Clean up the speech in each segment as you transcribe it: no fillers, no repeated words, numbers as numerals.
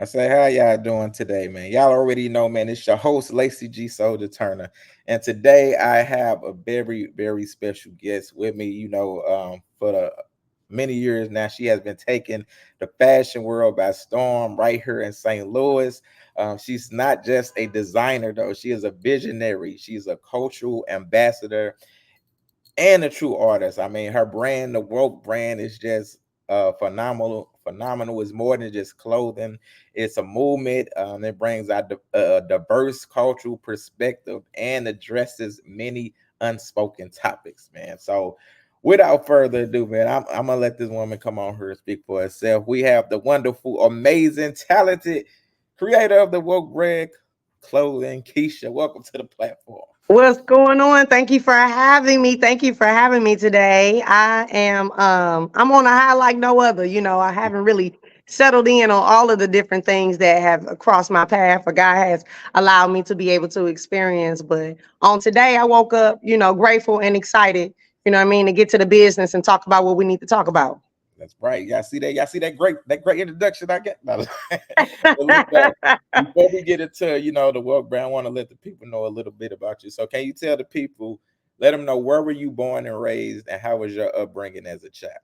I say, how y'all doing today, man? Y'all already know, man. It's your host, Lacey G. Soldier Turner, and today I have a very, very special guest with me. For the many years now, she has been taking the fashion world by storm right here in St. Louis. She's not just a designer, though; she is a visionary. She's a cultural ambassador and a true artist. I mean, her brand, the woke brand, is just phenomenal. Phenomenal is more than just clothing. It's a movement. It brings out a diverse cultural perspective and addresses many unspoken topics, man. So, without further ado, man, I'm gonna let this woman come on here and speak for herself. We have the wonderful, amazing, talented creator of the woke brand clothing, Kisha. Welcome to the platform. What's going on? Thank you for having me. Thank you for having me today. I'm on a high like no other. I haven't really settled in on all of the different things that have crossed my path or God has allowed me to be able to experience. But on today, I woke up, grateful and excited, what I mean, to get to the business and talk about what we need to talk about. That's right. Y'all see that? Y'all see that great introduction I get? No. But look, before we get into the work brand, I want to let the people know a little bit about you. So can you tell the people, let them know where were you born and raised, and how was your upbringing as a child?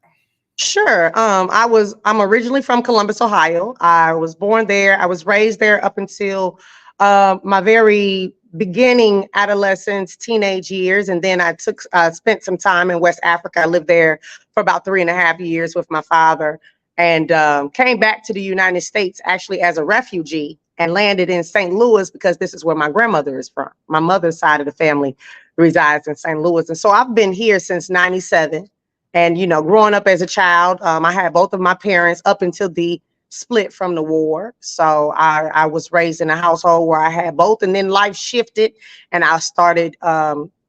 Sure. I'm originally from Columbus, Ohio. I was born there. I was raised there up until my very beginning adolescence, teenage years, and then I spent some time in West Africa. I lived there for about 3.5 years with my father, and came back to the United States actually as a refugee and landed in St. Louis because this is where my grandmother is from. My mother's side of the family resides in St. Louis, and so I've been here since '97. And, growing up as a child, I had both of my parents up until the split from the war. So I was raised in a household where I had both. And then life shifted and I started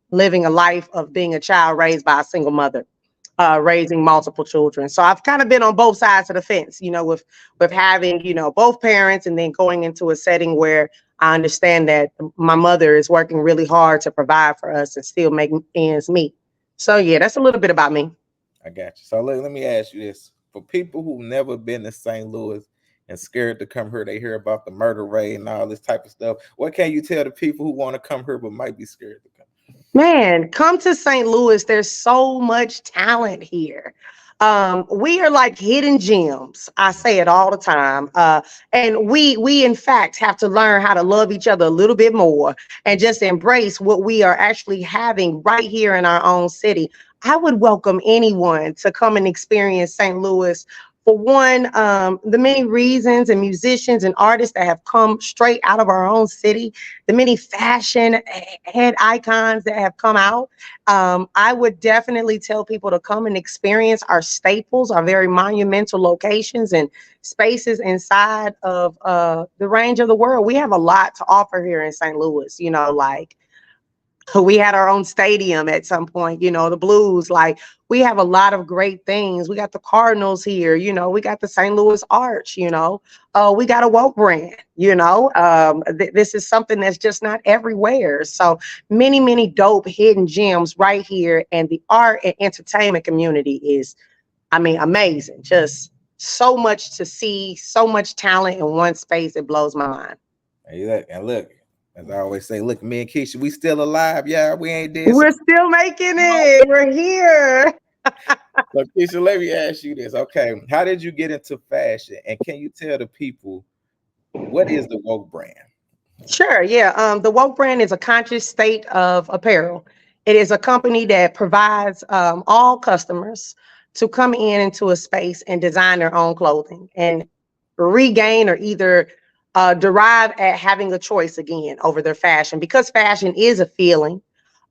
living a life of being a child raised by a single mother, raising multiple children. So I've kind of been on both sides of the fence, with having, both parents and then going into a setting where I understand that my mother is working really hard to provide for us and still make ends meet. So, yeah, that's a little bit about me. I got you. So let me ask you this. For people who've never been to St. Louis and scared to come here, they hear about the murder rate and all this type of stuff. What can you tell the people who want to come here but might be scared to come? Man, come to St. Louis. There's so much talent here. We are like hidden gems. I say it all the time. And we in fact have to learn how to love each other a little bit more and just embrace what we are actually having right here in our own city. I would welcome anyone to come and experience St. Louis. For one, the many reasons and musicians and artists that have come straight out of our own city, the many fashion head icons that have come out. I would definitely tell people to come and experience our staples, our very monumental locations and spaces inside of the range of the world. We have a lot to offer here in St. Louis, like we had our own stadium at some point, the Blues. Like, we have a lot of great things. We got the Cardinals here, we got the St. Louis Arch, we got a woke brand, this is something that's just not everywhere. So many, many dope hidden gems right here. And the art and entertainment community is, I mean, amazing. Just so much to see, so much talent in one space. It blows my mind. And look, as I always say, look, me and Keisha, we still alive, yeah. We ain't dead. So, We're still making it. We're here. so Keisha, let me ask you this. Okay, how did you get into fashion? And can you tell the people what is the woke brand? Sure. Yeah. The woke brand is a conscious state of apparel. It is a company that provides all customers to come in into a space and design their own clothing and regain or either derive at having a choice again over their fashion, because fashion is a feeling.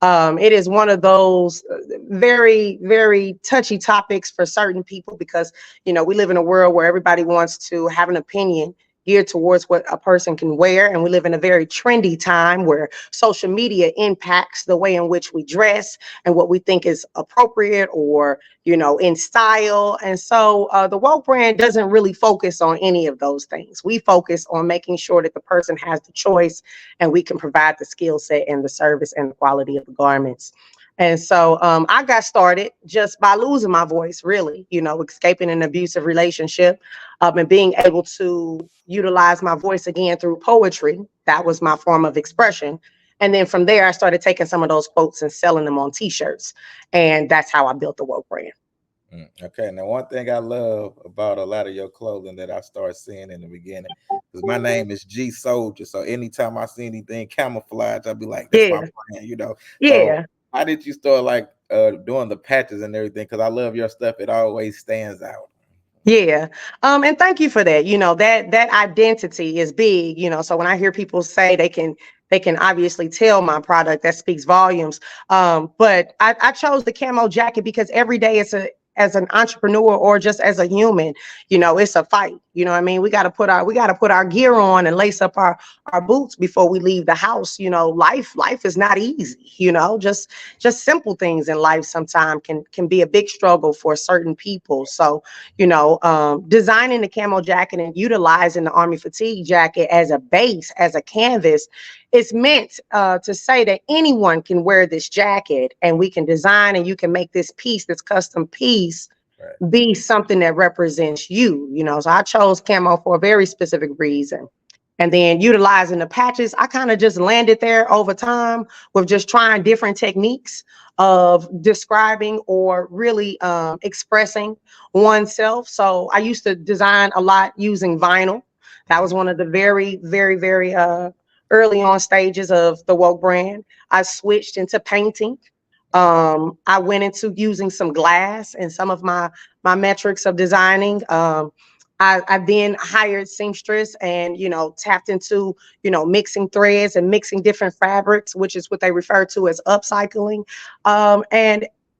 It is one of those very, very touchy topics for certain people because, we live in a world where everybody wants to have an opinion geared towards what a person can wear. And we live in a very trendy time where social media impacts the way in which we dress and what we think is appropriate or, in style. And so the woke brand doesn't really focus on any of those things. We focus on making sure that the person has the choice and we can provide the skill set and the service and the quality of the garments. And so I got started just by losing my voice, really, escaping an abusive relationship, and being able to utilize my voice again through poetry. That was my form of expression. And then from there, I started taking some of those quotes and selling them on t-shirts. And that's how I built the Woke brand. Okay, now one thing I love about a lot of your clothing that I started seeing in the beginning, because my name is G Soldier, so anytime I see anything camouflage, I'll be like, "That's my Yeah, brand," you know. So, yeah. how did you start like doing the patches and everything? Because I love your stuff; it always stands out. Yeah. And thank you for that. That identity is big, So when I hear people say they can obviously tell my product, that speaks volumes. But I chose the camo jacket because every day it's a as an entrepreneur or just as a human, it's a fight. You know what I mean? We gotta put our gear on and lace up our boots before we leave the house. Life is not easy, just simple things in life sometimes can be a big struggle for certain people. So designing the camo jacket and utilizing the army fatigue jacket as a base, as a canvas, it's meant to say that anyone can wear this jacket and we can design and you can make this piece, this custom piece, Right. be something that represents you. So I chose camo for a very specific reason. And then utilizing the patches, I kind of just landed there over time with just trying different techniques of describing or really expressing oneself. So I used to design a lot using vinyl. That was one of the very, very, very early on stages of the Woke brand. I switched into painting. I went into using some glass and some of my metrics of designing. I then hired seamstress and tapped into mixing threads and mixing different fabrics, which is what they refer to as upcycling.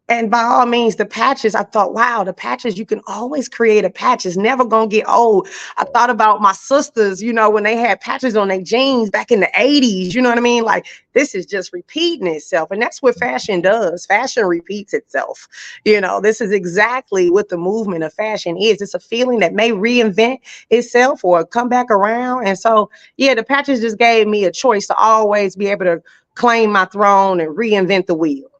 And by all means, the patches, I thought, wow, the patches, you can always create a patch. It's never gonna get old. I thought about my sisters, when they had patches on their jeans back in the 80s, you know what I mean? Like, this is just repeating itself. And that's what fashion does. Fashion repeats itself. This is exactly what the movement of fashion is. It's a feeling that may reinvent itself or come back around. And so, yeah, the patches just gave me a choice to always be able to claim my throne and reinvent the wheel,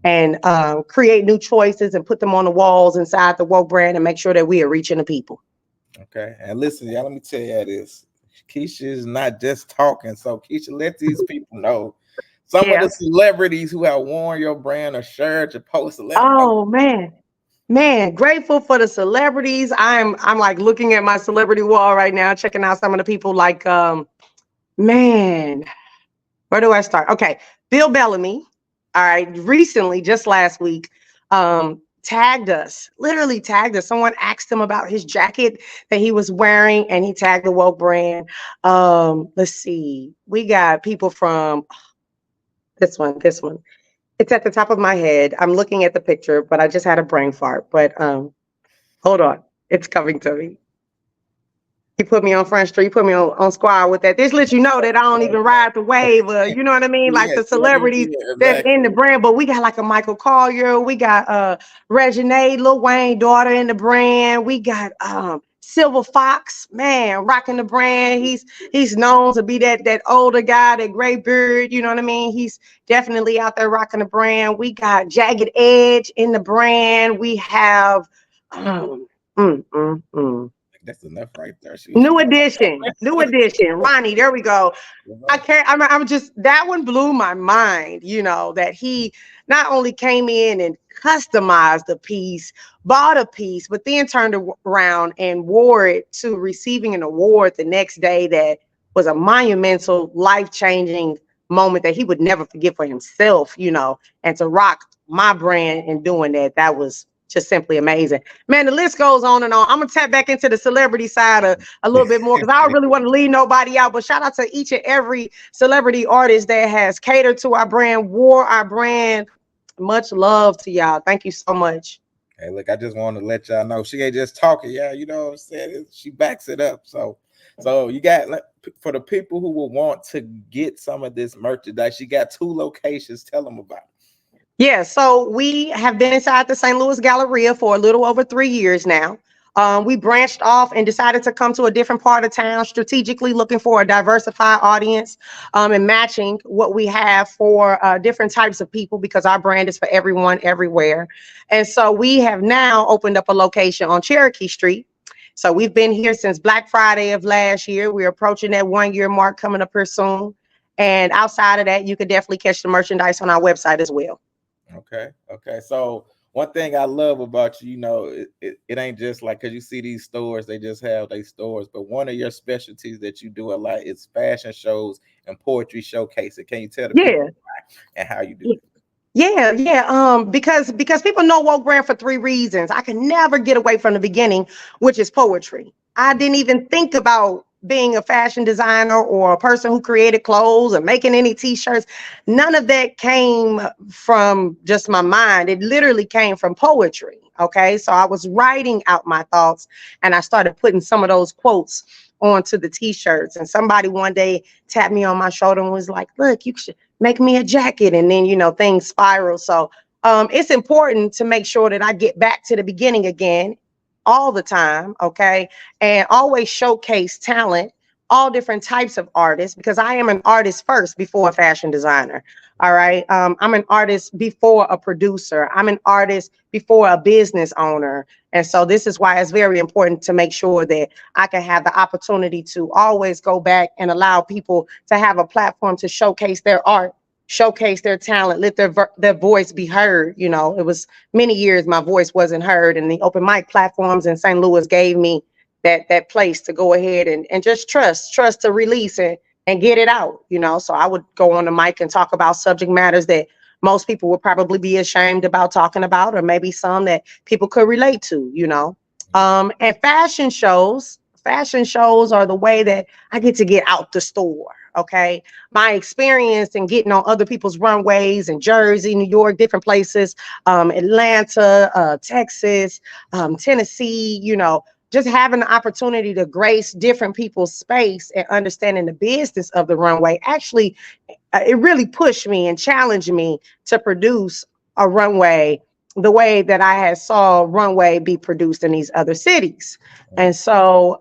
and create new choices and put them on the walls inside the Woke brand and make sure that we are reaching the people. Okay, and listen, y'all, let me tell you this: Keisha is not just talking. So, Keisha, let these people know some of Yeah. the celebrities who have worn your brand or shared your post. Let them know. Oh man, grateful for the celebrities. I'm like looking at my celebrity wall right now, checking out some of the people like man, where do I start? Okay, Bill Bellamy. All right, recently, just last week, tagged us, literally tagged us. Someone asked him about his jacket that he was wearing, and he tagged the Woke brand. Let's see, we got people from this one. It's at the top of my head. I'm looking at the picture, but I just had a brain fart. But hold on, it's coming to me. He put me on Front Street, put me on Squad with that. This lets you know that I don't even ride the wave. You know what I mean? Like Yeah, the celebrities yeah, that's in the exactly. brand. But we got like a Michael Collier. We got Reginae, Lil Wayne daughter in the brand. We got Silver Fox, man, rocking the brand. He's known to be that older guy, that gray beard. You know what I mean? He's definitely out there rocking the brand. We got Jagged Edge in the brand. We have um, mm, mm, mm. That's enough right there. New edition, new edition. Ronnie, there we go. I can't. I'm just that one blew my mind. That he not only came in and customized a piece, bought a piece, but then turned around and wore it to receiving an award the next day. That was a monumental, life changing moment that he would never forget for himself. And to rock my brand and doing that, that was just simply amazing. Man, the list goes on and on. I'm gonna tap back into the celebrity side a little bit more because I don't really want to leave nobody out. But shout out to each and every celebrity artist that has catered to our brand, wore our brand. Much love to y'all. Thank you so much. Hey, look, I just want to let y'all know she ain't just talking. Yeah, you know what I'm saying? She backs it up. So you got for the people who will want to get some of this merchandise, you got two locations. Tell them about it. Yeah, so we have been inside the St. Louis Galleria for a little over 3 years now. We branched off and decided to come to a different part of town, strategically looking for a diversified audience, and matching what we have for different types of people, because our brand is for everyone, everywhere. And so we have now opened up a location on Cherokee Street. So we've been here since Black Friday of last year. We're approaching that 1 year mark coming up here soon. And outside of that, you can definitely catch the merchandise on our website as well. Okay. Okay. So one thing I love about you, it ain't just like, because you see these stores, they just have their stores, but one of your specialties that you do a lot is fashion shows and poetry showcases. Can you tell the people Yeah. why and how you do it? Yeah. Because people know woke brand for three reasons. I can never get away from the beginning, which is poetry. I didn't even think about being a fashion designer or a person who created clothes or making any t-shirts. None of that came from just my mind. It literally came from poetry. Okay. So I was writing out my thoughts and I started putting some of those quotes onto the t-shirts. And somebody one day tapped me on my shoulder and was like, look, you should make me a jacket. And then, things spiral. So it's important to make sure that I get back to the beginning again all the time. Okay. And always showcase talent, all different types of artists, because I am an artist first before a fashion designer. All right. I'm an artist before a producer. I'm an artist before a business owner. And so this is why it's very important to make sure that I can have the opportunity to always go back and allow people to have a platform to showcase their art, showcase their talent, let their voice be heard. It was many years my voice wasn't heard, and the open mic platforms in St. Louis gave me that place to go ahead and just trust to release it and get it out. So I would go on the mic and talk about subject matters that most people would probably be ashamed about talking about, or maybe some that people could relate to. And fashion shows are the way that I get to get out the store. Okay. My experience in getting on other people's runways in Jersey, New York, different places, Atlanta, Texas, Tennessee, just having the opportunity to grace different people's space and understanding the business of the runway, actually, it really pushed me and challenged me to produce a runway the way that I had saw runway be produced in these other cities. And so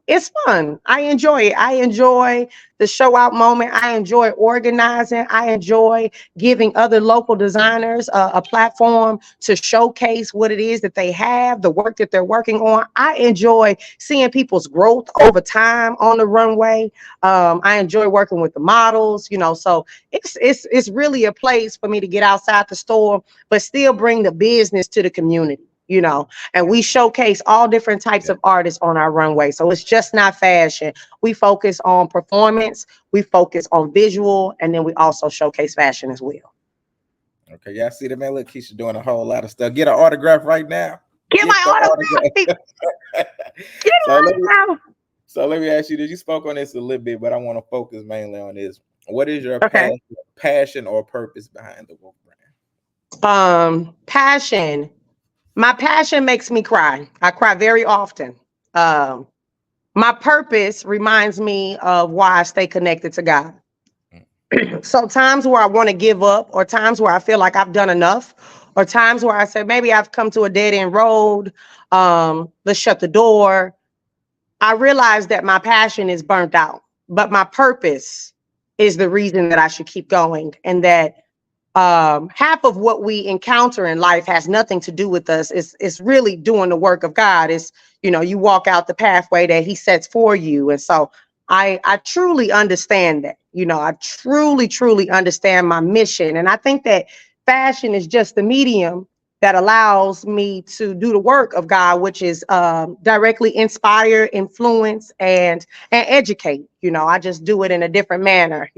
it's fun. I enjoy it. I enjoy the show out moment. I enjoy organizing. I enjoy giving other local designers a platform to showcase what it is that they have, the work that they're working on. I enjoy seeing people's growth over time on the runway. I enjoy working with the models. So it's really a place for me to get outside the store, but still bring the business to the community. And we showcase all different types of artists on our runway. So it's just not fashion. We focus on performance, we focus on visual, and then we also showcase fashion as well. Okay, y'all see the man. Look, Keisha doing a whole lot of stuff. Get an autograph right now. Get Get my the autograph. autograph. Get so let it me out. so let me ask you this. You spoke on this a little bit, but I want to focus mainly on this. What is your Okay. passion or purpose behind the Woke brand? Passion. My passion makes me cry. I cry very often. Um, my purpose reminds me of why I stay connected to God. So times where I want to give up, or times where I feel like I've done enough, or times where I say maybe I've come to a dead end road. Let's shut the door. I realize that my passion is burnt out, but my purpose is the reason that I should keep going, and that half of what we encounter in life has nothing to do with us. It's really doing the work of God. You walk out the pathway that He sets for you. And so I truly understand that. I truly understand my mission. And I think that fashion is just the medium that allows me to do the work of God, which is directly inspire, influence, and educate. I just do it in a different manner.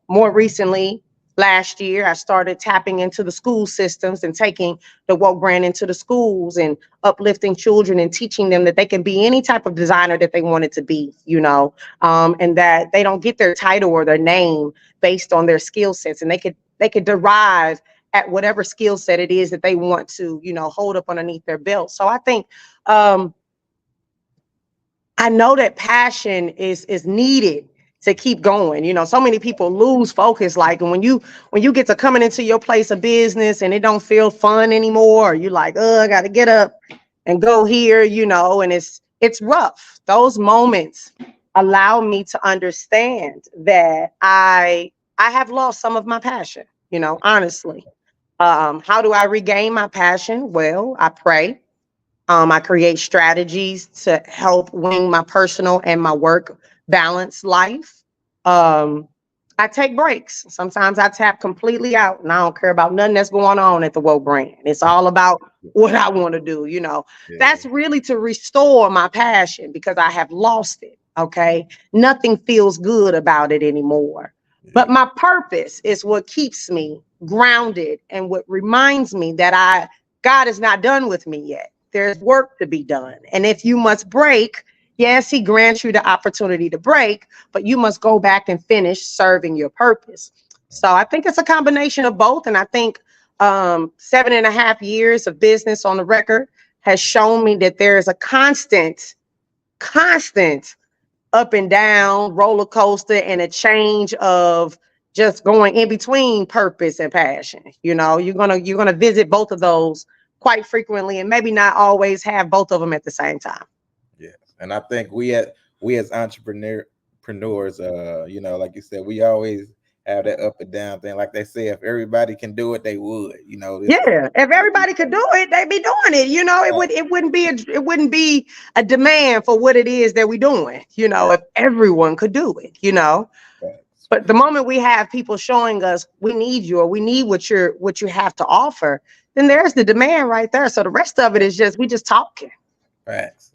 More recently, last year, I started tapping into the school systems and taking the woke brand into the schools and uplifting children and teaching them that they can be any type of designer that they wanted to be, and that they don't get their title or their name based on their skill sets, and they could derive at whatever skill set it is that they want to, hold up underneath their belt. So I think I know that passion is needed to keep going. So many people lose focus. Like when you get to coming into your place of business and it don't feel fun anymore, or you like, oh, I got to get up and go here, and it's rough. Those moments allow me to understand that I have lost some of my passion, honestly. How do I regain my passion? Well, I pray. I create strategies to help wing my personal and my work balance life. Um, I take breaks. Sometimes I tap completely out and I don't care about nothing that's going on at the Woke brand. It's all about what I want to do. Yeah, That's really to restore my passion because I have lost it. Okay. Nothing feels good about it anymore. But yeah, my purpose is what keeps me grounded and what reminds me that God is not done with me yet. There's work to be done. And if you must break, yes, he grants you the opportunity to break, but you must go back and finish serving your purpose. So I think it's a combination of both. And I think 7.5 years of business on the record has shown me that there is a constant up and down roller coaster and a change of just going in between purpose and passion. You're gonna visit both of those quite frequently and maybe not always have both of them at the same time. yeah. And I think we as entrepreneurs, like you said, we always have that up and down thing. Like they say, if everybody can do it, they would. This is Yeah, if everybody could do it, they'd be doing it. It wouldn't be a demand for what it is that we're doing. yeah, If everyone could do it. facts. But the moment we have people showing us we need you or we need what you have to offer, then there's the demand right there. So the rest of it is just we just talking. Facts.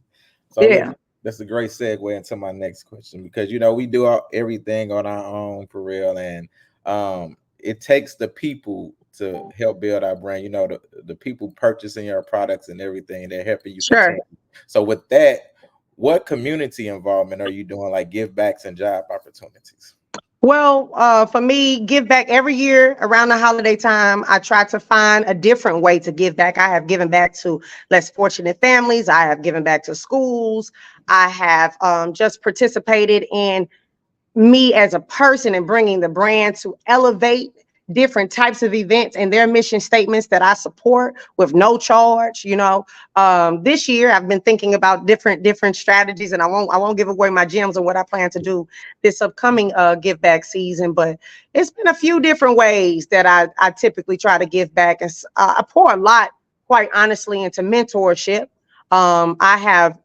So Yeah. that's a great segue into my next question because we do everything on our own for real, and it takes the people to help build our brand. The people purchasing your products and everything, they're helping you Sure. continue. So with that, what community involvement are you doing, like give backs and job opportunities? Well, for me, give back every year around the holiday time. I try to find a different way to give back. I have given back to less fortunate families. I have given back to schools. I have just participated in me as a person and bringing the brand to elevate different types of events and their mission statements that I support with no charge. This year I've been thinking about different strategies, and I won't give away my gems on what I plan to do this upcoming give back season. But it's been a few different ways that I typically try to give back, and I pour a lot, quite honestly, into mentorship. I have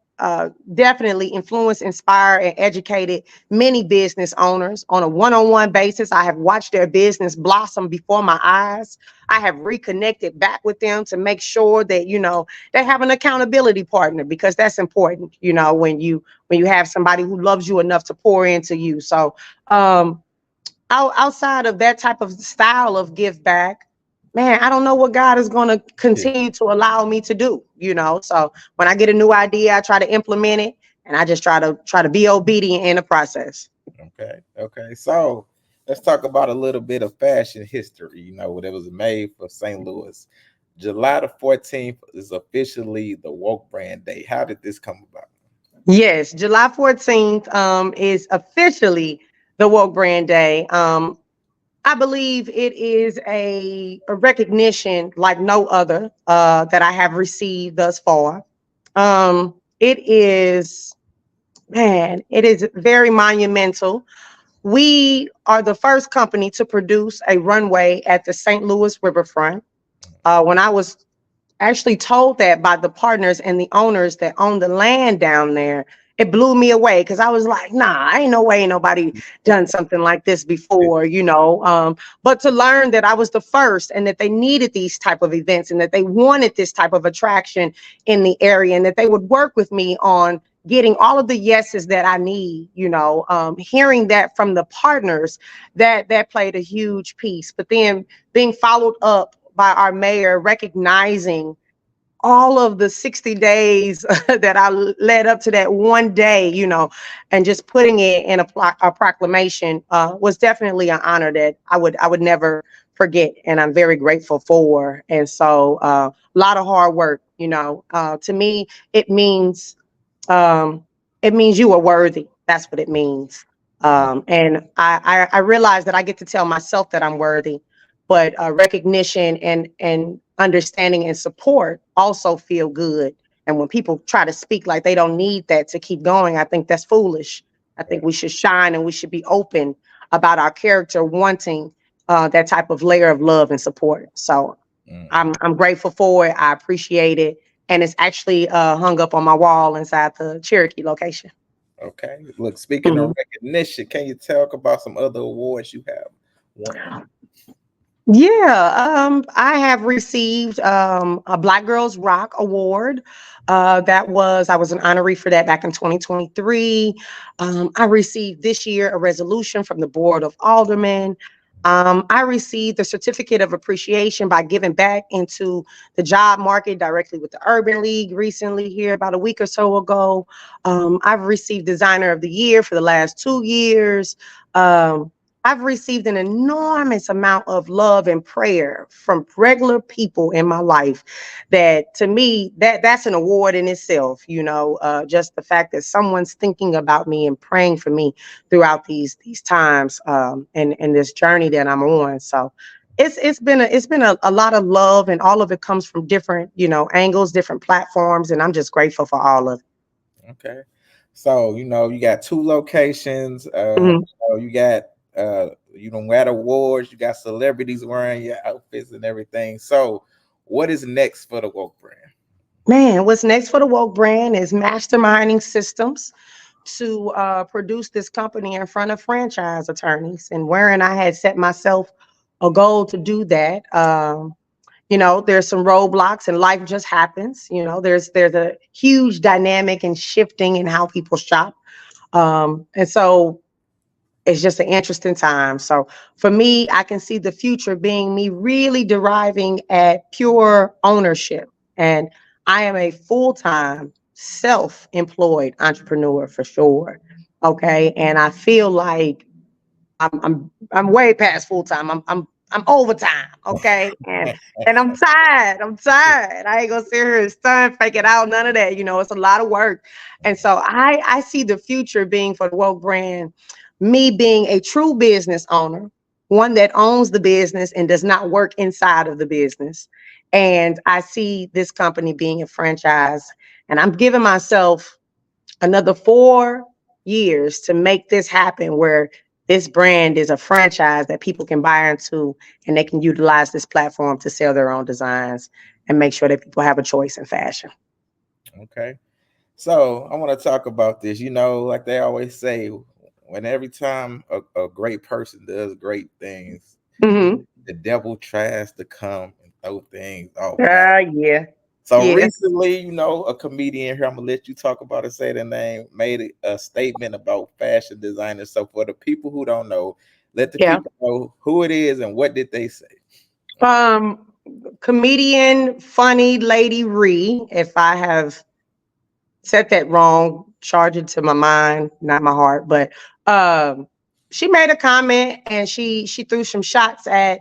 definitely influenced, inspired, and educated many business owners on a one-on-one basis. I have watched their business blossom before my eyes. I have reconnected back with them to make sure that they have an accountability partner, because that's important. When you have somebody who loves you enough to pour into you. So um, outside of that type of style of give back, man, I don't know what God is going to Yeah. continue to allow me to do. So when I get a new idea, I try to implement it, and I just try to be obedient in the process. Okay. Okay. So let's talk about a little bit of fashion history. When it was made for St. Louis. July the 14th is officially the woke brand day. How did this come about? Yes, July 14th is officially the Woke Brand Day. I believe it is a recognition like no other that I have received thus far. It is, man, it is very monumental. We are the first company to produce a runway at the St. Louis riverfront. When I was actually told that by the partners and the owners that own the land down there, it blew me away because I was like, nah, ain't no way nobody done something like this before. But to learn that I was the first and that they needed these type of events and that they wanted this type of attraction in the area and that they would work with me on getting all of the yeses that I need. Hearing that from the partners, that played a huge piece. But then being followed up by our mayor recognizing all of the 60 days that I led up to that one day, and just putting it in a proclamation was definitely an honor that I would never forget, and I'm very grateful for. And so a lot of hard work. To me, um, it means you are worthy. That's what it means. And I realize that I get to tell myself that I'm worthy, but recognition and understanding and support also feel good. And when people try to speak like they don't need that to keep going, I think that's foolish. I think Right. we should shine and we should be open about our character wanting that type of layer of love and support. So Mm. I'm grateful for it. I appreciate it. And it's actually hung up on my wall inside the Cherokee location. Okay. Look, speaking of Mhm. recognition, can you talk about some other awards you have won? Yeah, I have received a Black Girls Rock Award. I was an honoree for that back in 2023. I received this year a resolution from the Board of Aldermen. I received the Certificate of Appreciation by giving back into the job market directly with the Urban League recently, here about a week or so ago. I've received Designer of the Year for the last 2 years. Um, I've received an enormous amount of love and prayer from regular people in my life that to me that's an award in itself, just the fact that someone's thinking about me and praying for me throughout these times, and this journey that I'm on. So it's been a lot of love, and all of it comes from different, angles, different platforms, and I'm just grateful for all of Okay. So, you got two locations. it. You got got awards, you got celebrities wearing your outfits and everything. So, what is next for the woke brand? Man, what's next for the woke brand is masterminding systems to produce this company in front of franchise attorneys. And wherein I had set myself a goal to do that, there's some roadblocks and life just happens. There's a huge dynamic and shifting in how people shop. And so it's just an interesting time. So for me, I can see the future being me really deriving at pure ownership. And I am a full-time self-employed entrepreneur for sure. Okay. And I feel like I'm way past full time. I'm overtime. Okay. And I'm tired. I'm tired. I ain't gonna sit here and stun, fake it out, none of that. It's a lot of work. And so I see the future being for the woke brand, me being a true business owner, one that owns the business and does not work inside of the business. And I see this company being a franchise. And I'm giving myself another 4 years to make this happen, where this brand is a franchise that people can buy into, and they can utilize this platform to sell their own designs and make sure that people have a choice in fashion. Okay. So, I want to talk about this. Like they always say, when every time a great person does great things, Hmm. the devil tries to come and throw things off balance. Yeah. So Yeah. recently, a comedian here, I'm gonna let you talk about it, say the name, made a statement about fashion designers. So for the people who don't know, let the Yeah. people know who it is and what did they say. Um, Comedian, funny lady Ree. If I have said that wrong, charge it to my mind, not my heart. But um, she made a comment, and she threw some shots at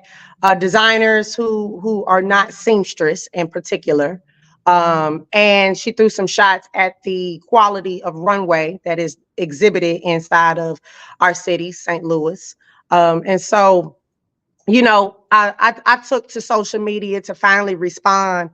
designers who are not seamstress in particular. And she threw some shots at the quality of runway that is exhibited inside of our city, St. Louis. And so I took to social media to finally respond,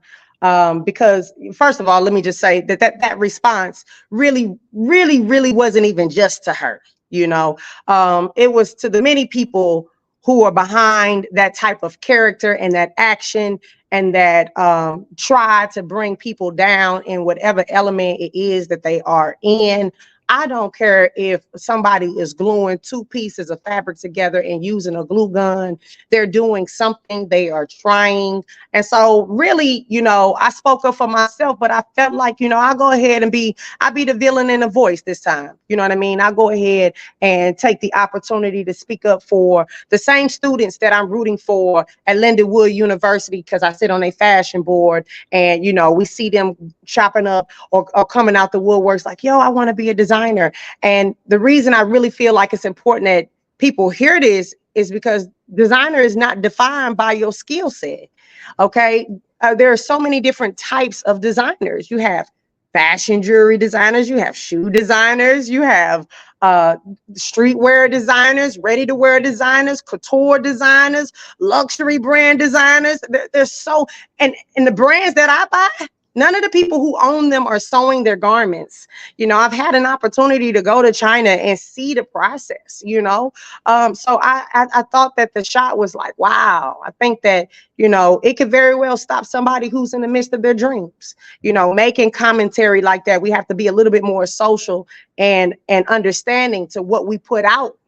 because first of all, let me just say that response really, really, really wasn't even just to her. It was to the many people who are behind that type of character and that action, and that try to bring people down in whatever element it is that they are in. I don't care if somebody is gluing two pieces of fabric together and using a glue gun. They're doing something, they are trying. And so really, I spoke up for myself, but I felt like, I'll go ahead and I'll be the villain in the voice this time. You know what I mean? I'll go ahead and take the opportunity to speak up for the same students that I'm rooting for at Lindenwood University, because I sit on a fashion board, and, we see them chopping up or coming out the woodworks like, yo, I want to be a designer. And the reason I really feel like it's important that people hear this is because designer is not defined by your skill set. Okay. There are so many different types of designers. You have fashion jewelry designers, you have shoe designers, you have uh, streetwear designers, ready to wear designers, couture designers, luxury brand designers. There's so, and the brands that I buy, None of the people who own them are sewing their garments. I've had an opportunity to go to China and see the process, So I thought that the shot was like, wow. I think that, it could very well stop somebody who's in the midst of their dreams. Making commentary like that, we have to be a little bit more social and understanding to what we put out,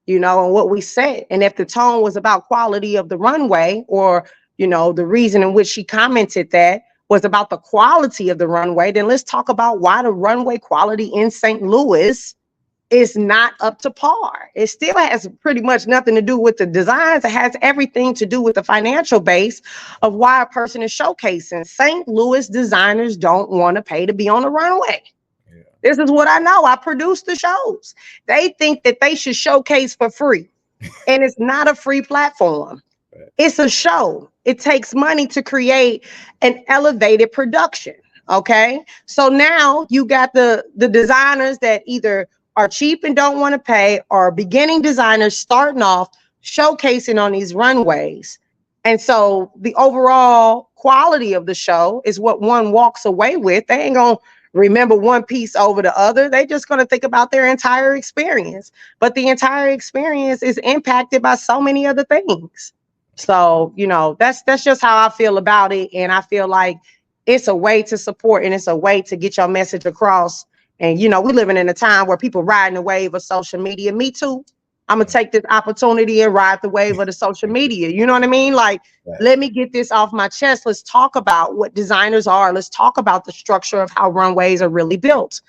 and what we said. And if the tone was about quality of the runway, or, the reason in which she commented that was about the quality of the runway, then let's talk about why the runway quality in St. Louis is not up to par. It still has pretty much nothing to do with the designs. It has everything to do with the financial base of why a person is showcasing. St. Louis designers don't want to pay to be on the runway. Yeah. This is what I know. I produce the shows. They think that they should showcase for free. And it's not a free platform. It's a show. It takes money to create an elevated production. Okay. So now you got the designers that either are cheap and don't want to pay, or beginning designers starting off showcasing on these runways. And so the overall quality of the show is what one walks away with. They ain't going to remember one piece over the other. They just going to think about their entire experience. But the entire experience is impacted by so many other things. So, that's just how I feel about it. And I feel like it's a way to support, and it's a way to get your message across. And, we're living in a time where people riding the wave of social media. Me too. I'm going to take this opportunity and ride the wave of the social media. You know what I mean? Like, let me get this off my chest. Let's talk about what designers are. Let's talk about the structure of how runways are really built.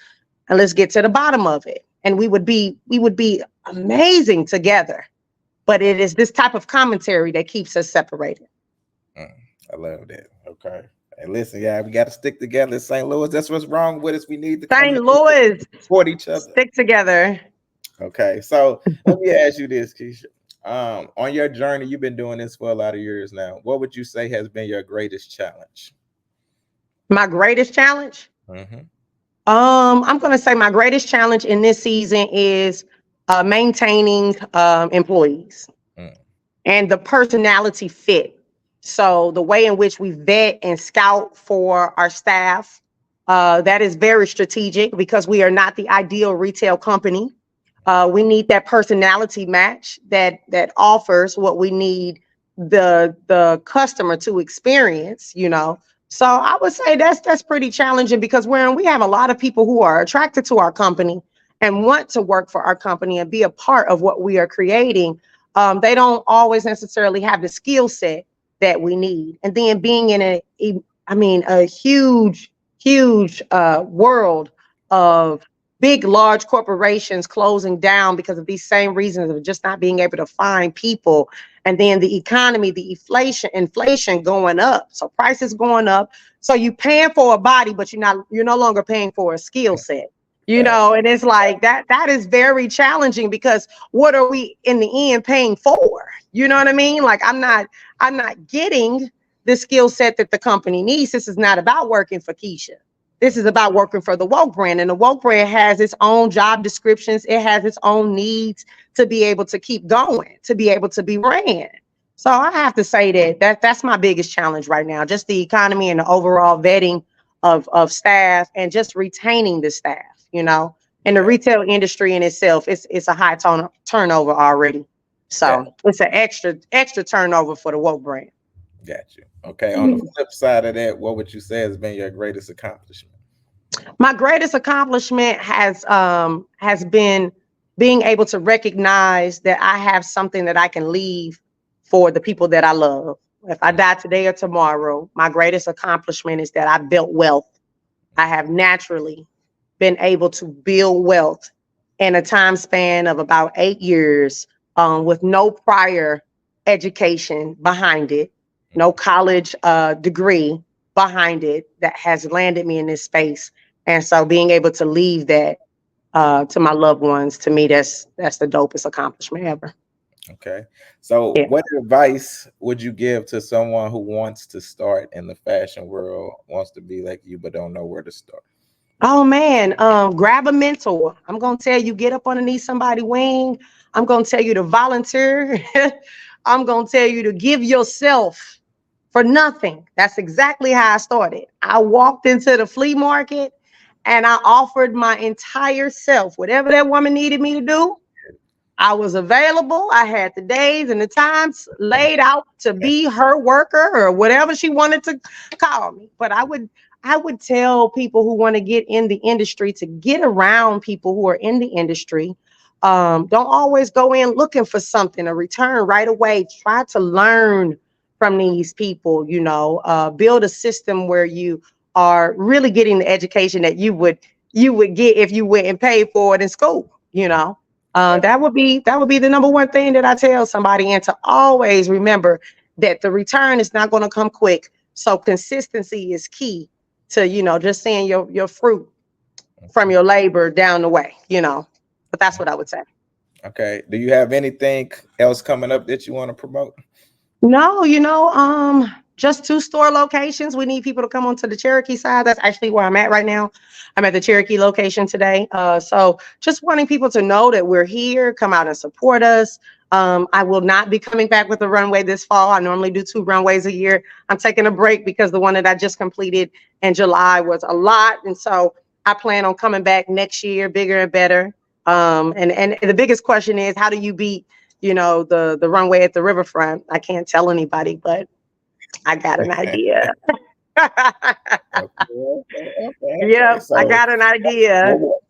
And let's get to the bottom of it. And we would be amazing together. But it is this type of commentary that keeps us separated. I love that. Okay. Hey, listen, yeah, we got to stick together in St. Louis. That's what's wrong with us. We need to come St. Louis, support each other. stick together. Okay. So let me ask you this, Kisha. On your journey, you've been doing this for a lot of years now. What would you say has been your greatest challenge? My greatest challenge? Mm-hmm. I'm going to say my greatest challenge in this season is maintaining employees and the personality fit. So the way in which we vet and scout for our staff, that is very strategic, because we are not the ideal retail company. We need that personality match that offers what we need the customer to experience, So I would say that's pretty challenging, because we have a lot of people who are attracted to our company and want to work for our company and be a part of what we are creating. They don't always necessarily have the skill set that we need. And then being in a huge world of big, large corporations closing down because of these same reasons of just not being able to find people. And then the economy, the inflation going up. So prices going up. So you paying for a body, but you're no longer paying for a skill set. And it's like that is very challenging, because what are we in the end paying for? You know what I mean? Like, I'm not getting the skill set that the company needs. This is not about working for Kisha. This is about working for the Woke brand, and the Woke brand has its own job descriptions. It has its own needs to be able to keep going, to be able to be ran. So I have to say that's my biggest challenge right now, just the economy and the overall vetting of staff, and just retaining the staff, and the retail industry in itself, it's a high turnover already. So it's an extra turnover for the Woke brand. Got you. Okay. On the flip side of that, what would you say has been your greatest accomplishment? My greatest accomplishment has been being able to recognize that I have something that I can leave for the people that I love. If I die today or tomorrow, my greatest accomplishment is that I built wealth. I have naturally been able to build wealth in a time span of about 8 years, with no prior education behind it, no college degree behind it, that has landed me in this space. And so being able to leave that to my loved ones, to me, that's the dopest accomplishment ever. Okay. So what advice would you give to someone who wants to start in the fashion world, wants to be like you, but don't know where to start? Oh man, grab a mentor. I'm gonna tell you, get up underneath somebody's wing. I'm gonna tell you to volunteer. I'm gonna tell you to give yourself for nothing. That's exactly how I started. I walked into the flea market and I offered my entire self, whatever that woman needed me to do. I was available. I had the days and the times laid out to be her worker or whatever she wanted to call me. But I would tell people who want to get in the industry to get around people who are in the industry. Don't always go in looking for something, a return right away. Try to learn from these people, build a system where you are really getting the education that you would get if you went and paid for it in school. That would be the number one thing that I tell somebody, and to always remember that the return is not going to come quick. So consistency is key to just seeing your fruit from your labor down the way. But that's what I would say. Okay. Do you have anything else coming up that you want to promote? No, just 2 store locations. We need people to come onto the Cherokee side. That's actually where I'm at right now. I'm at the Cherokee location today. So just wanting people to know that we're here, come out and support us. I will not be coming back with a runway this fall. I normally do 2 runways a year. I'm taking a break because the one that I just completed in July was a lot. And so I plan on coming back next year, bigger and better. And the biggest question is, how do you beat the runway at the riverfront? I can't tell anybody, but I got an idea. Okay. Yep, I So got an idea. one more,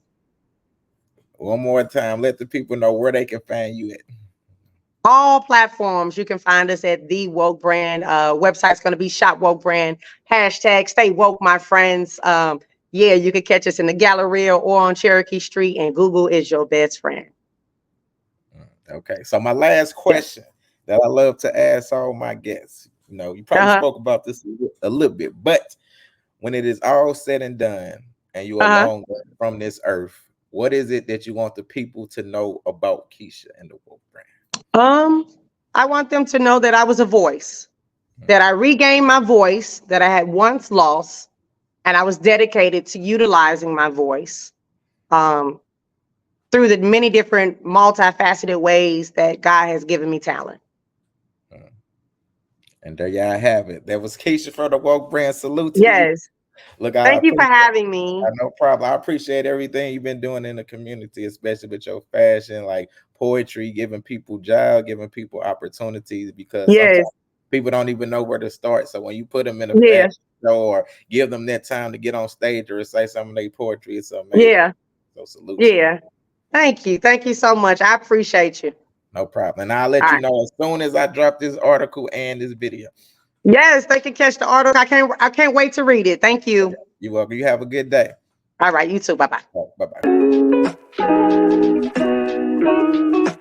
one more time, let the people know where they can find you at. All platforms, you can find us at the Woke Brand. Website's going to be Shop Woke Brand. Hashtag Stay Woke, my friends. Yeah, you can catch us in the Galleria or on Cherokee Street, and Google is your best friend. Okay. So my last Yeah. question that I love to ask all my guests. You probably Uh-huh. spoke about this a little bit, but when it is all said and done and you are Uh-huh. long from this earth, what is it that you want the people to know about Kisha and the Woke brand? Um, I want them to know that I was a voice, that I regained my voice that I had once lost, and I was dedicated to utilizing my voice um, through the many different multifaceted ways that God has given me talent. Mm. And there y'all have it. That was Kisha from the Woke brand. Salute to you. Yes. Look, I Thank you for appreciate having me. no problem. I appreciate everything you've been doing in the community, especially with your fashion, like poetry, giving people jobs, giving people opportunities, because sometimes Yes. people don't even know where to start. So when you put them in a fashion Yeah. show or give them that time to get on stage or say some of their poetry, it's amazing. Yeah. So salute to you. Yeah. Thank you. Thank you so much. I appreciate you. No problem. And I'll All let you right. know as soon as I drop this article and this video. Yes, they can catch the article. I can't wait to read it. Thank you. You're welcome. You have a good day. All right, you too. Bye bye. Bye bye.